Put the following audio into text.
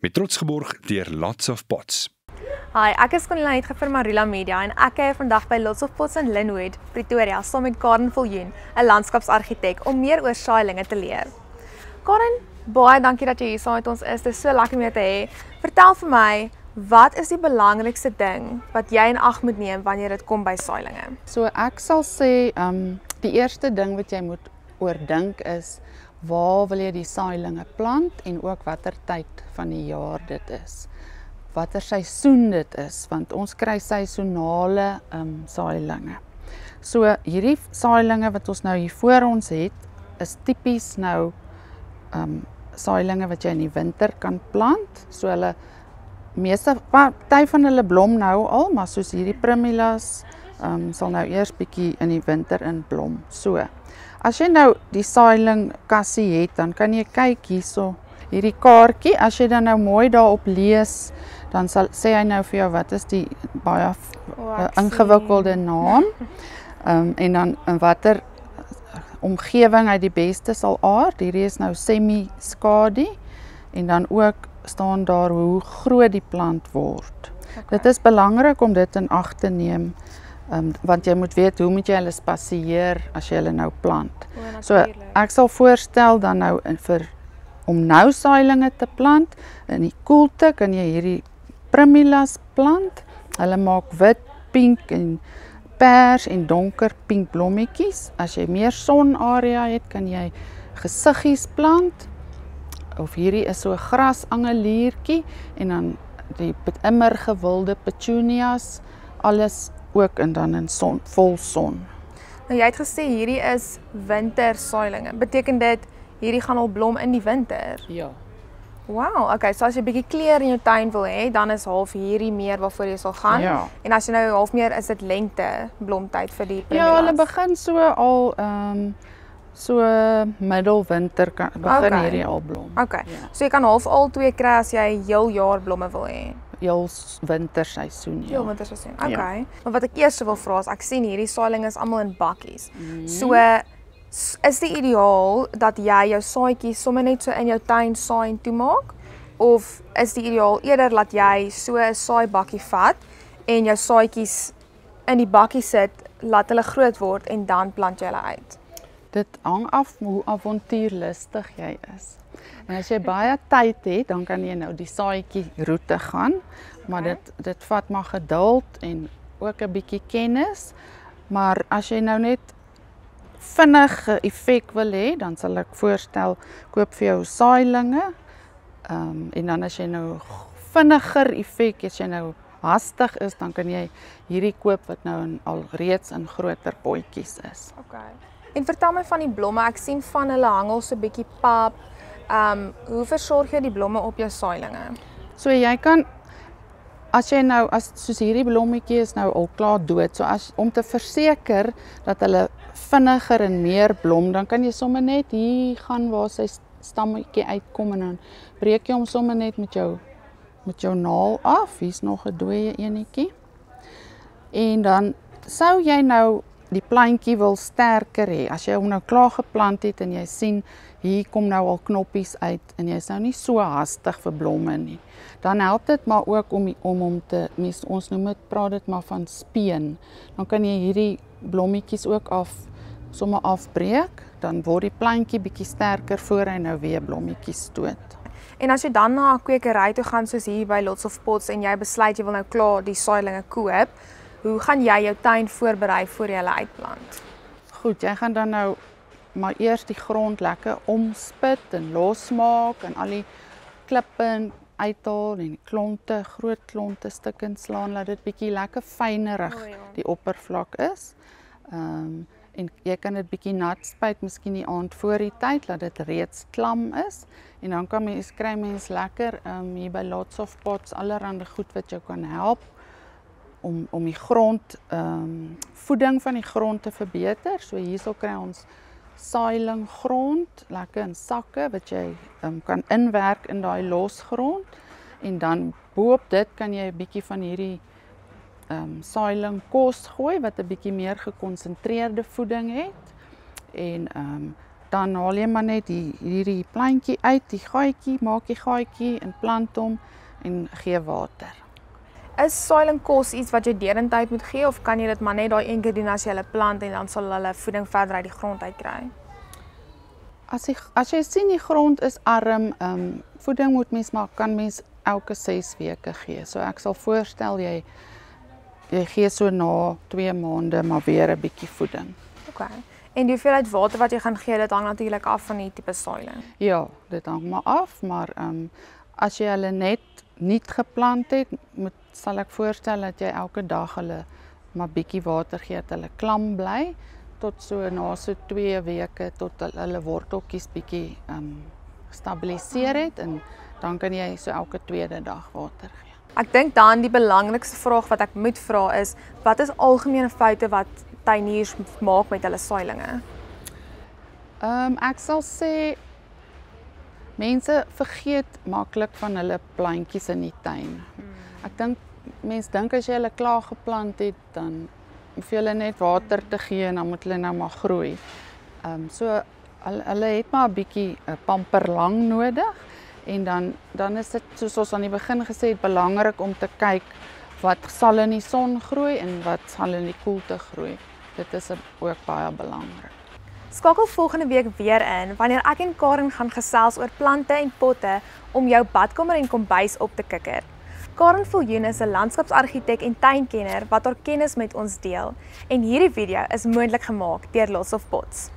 met trots geborg deur Lots of Pots. Hi, ek is Cornelia vir Marula Media en ek kuier vandag by Lots of Pots in Lynnwood, Pretoria, saam met Karen Viljoen, 'n landskapsargitek, om meer oor saailinge te leer. Karen, baie dankie dat jy hier saam met ons is. Dit is so lekker om jou te hê. Vertel vir my, wat is die belangrikste ding wat jy in ag moet neem wanneer dit kom by saailinge? So ek sal sê, die eerste ding wat jy moet oordink is, waar wil jy die saailinge plant en ook watter tyd van die jaar dit is. Watter seisoen dit is, want ons kry seisonale saailinge. So hierdie saailinge wat ons nou hier voor ons het, is tipies nou saailinge wat jy in die winter kan plant. So hulle meeste party van hulle blom nou al, maar soos hierdie primulas sal nou eers bietjie in die winter in blom. So as jy nou die saailing kassie het, dan kan jy kyk hierso, hierdie kaartjie, as jy dan nou mooi daarop lees, dan sê hy nou vir jou wat is die baie ingewikkelde naam en dan in watter omgewing hy die beste sal aard. Hierdie is nou semi-skadu en dan ook staan daar hoe groot die plant word. Okay. Dit is belangrik om dit in ag te neem, want jy moet weet hoe moet jy hulle spasieer as jy hulle nou plant. So ek sal voorstel dan nou om nou saailinge te plant. In die koelte kan jy hierdie primulas plant. Hulle maak wit, pink en pers en donker pink blommetjies. As jy meer sonarea het, kan jy gesiggies plant. Of hierdie is so 'n grasangeliertjie en dan die immer gewilde petunias, alles ook en dan in vol son. Nou jy het gesê hierdie is winter saailinge. Beteken dit hierdie gaan al blom in die winter? Ja. Wow, okay, so as jy 'n bietjie kleur in jou tuin wil hê, dan is half hierdie meer waarvoor jy sal gaan. Ja. En as jy nou half meer is dit lente blomtyd vir die primulas. Ja, hulle begin so al so middelwinter begin hierdie al blom. Okay. Ja. So jy kan half al twee kry as jy heel jaar blomme wil hê. Heel winterseisoen, ja. Heel winterseisoen. Okay. Ja. Maar wat ek eers wil vra is, ek sien hierdie saailinge is almal in bakkies. So is die ideaal dat jy jou saadjies sommer net so in jou tuin saai en toemaak, of is die ideaal eerder dat jy so 'n saaibakkie vat en jou saadjies in die bakkie sit, laat hulle groot word en dan plant jy hulle uit? Dit hang af hoe avontuurlustig jy is. En as jy baie tyd het, dan kan jy nou die saadjie roete gaan, maar dit vat maar geduld en ook 'n bietjie kennis. Maar as jy nou net vinnige effek wil hê, dan sal ek voorstel, koop vir jou saailinge. En dan as jy nou vinniger effek, as jy nou hastig is, dan kan jy hierdie koop wat nou al reeds in groter potjies is. Okay. En vertel my van die blomme. Ek sien van hulle hangel so 'n bietjie pap. Hoe versorg jy die blomme op jou saailinge? So jy kan, as jy nou, soos hierdie blommetjie is nou al klaar dood, so om te verseker dat hulle vinniger en meer blom, dan kan jy sommer net hier gaan waar sy stammetjie uitkom en dan breek jy hom sommer net met jou naal af. Hier's nog 'n dooie enetjie. En dan sou jy nou die plantjie wil sterker hê, as jy hom nou klaar geplant het en jy sien, hier kom nou al knoppies uit en jy is nou nie so hastig vir blomme nie, dan help dit maar ook om hom te, ons noem dit, praat dit maar van speen. Dan kan jy hierdie blommetjies ook sommer afbreek, dan word die plantjie bietjie sterker voor hy nou weer blommetjies stoot. En as jy dan na 'n kwekery toe gaan soos hier by Lots of Pots en jy besluit jy wil nou klaar die saailinge koop, hoe gaan jy jou tuin voorberei voor jy hulle uitplant? Goed, jy gaan dan nou maar eers die grond lekker omspit en losmaak en al die klippe uithaal en die groot klonte stukkend slaan, laat dit bietjie lekker fynerig die oppervlak is. En jy kan dit bietjie nat spuit, miskien die aand voor die tyd, laat dit reeds klam is. En dan kry mens lekker hier by Lots of Pots allerhande goed wat jou kan help om die grond, voeding van die grond te verbeter. So hierso kry ons sailinggrond, lekker in sakke wat jy kan inwerk in daai losgrond. En dan boop dit kan jy 'n bietjie van hierdie sailingkos gooi wat 'n bietjie meer gekonsentreerde voeding het. En dan haal jy maar net hierdie plantjie uit, die gaatjie, maak die gaatjie en plant hom en gee water. Is saailing kos iets wat jy derentyd moet gee of kan jy dit maar net daai een keer doen as jy hulle plant en dan sal hulle voeding verder uit die grond uit kry? As jy sien die grond is arm, voeding kan mens elke 6 weke gee. So ek sal voorstel jy gee so na 2 maande maar weer 'n bietjie voeding. Okay. En die hoeveelheid water wat jy gaan gee, dit hang natuurlik af van die tipe saailing. Ja, dit hang maar af, maar as jy hulle net niet geplant het, sal ek voorstel dat jy elke dag hulle maar bietjie water gee dat hulle klam bly tot so na so 2 weke tot hulle worteltjies bietjie gestabiliseer het en dan kan jy so elke tweede dag water gee. Ek dink dan die belangrikste vraag wat ek moet vra is, wat is algemene foute wat tuiniers maak met hulle saailinge? Ek sal sê mense vergeet maklik van hulle plantjies in die tuin. Ek dink mense dink as jy hulle klaar geplant het, dan hoef jy hulle net water te gee en dan moet hulle nou maar groei. So hulle het maar 'n bietjie pamperlang nodig en dan is dit soos ons aan die begin gesê het belangrik om te kyk wat sal in die son groei en wat sal in die koelte groei. Dit is ook baie belangrik. Skakel volgende week weer in wanneer ek en Karen gaan gesels oor plante en potte om jou badkamer en kombuis op te kikker. Karen Viljoen is 'n landskapsargitek en tuinkenner wat haar kennis met ons deel en hierdie video is moontlik gemaak deur Lots of Pots.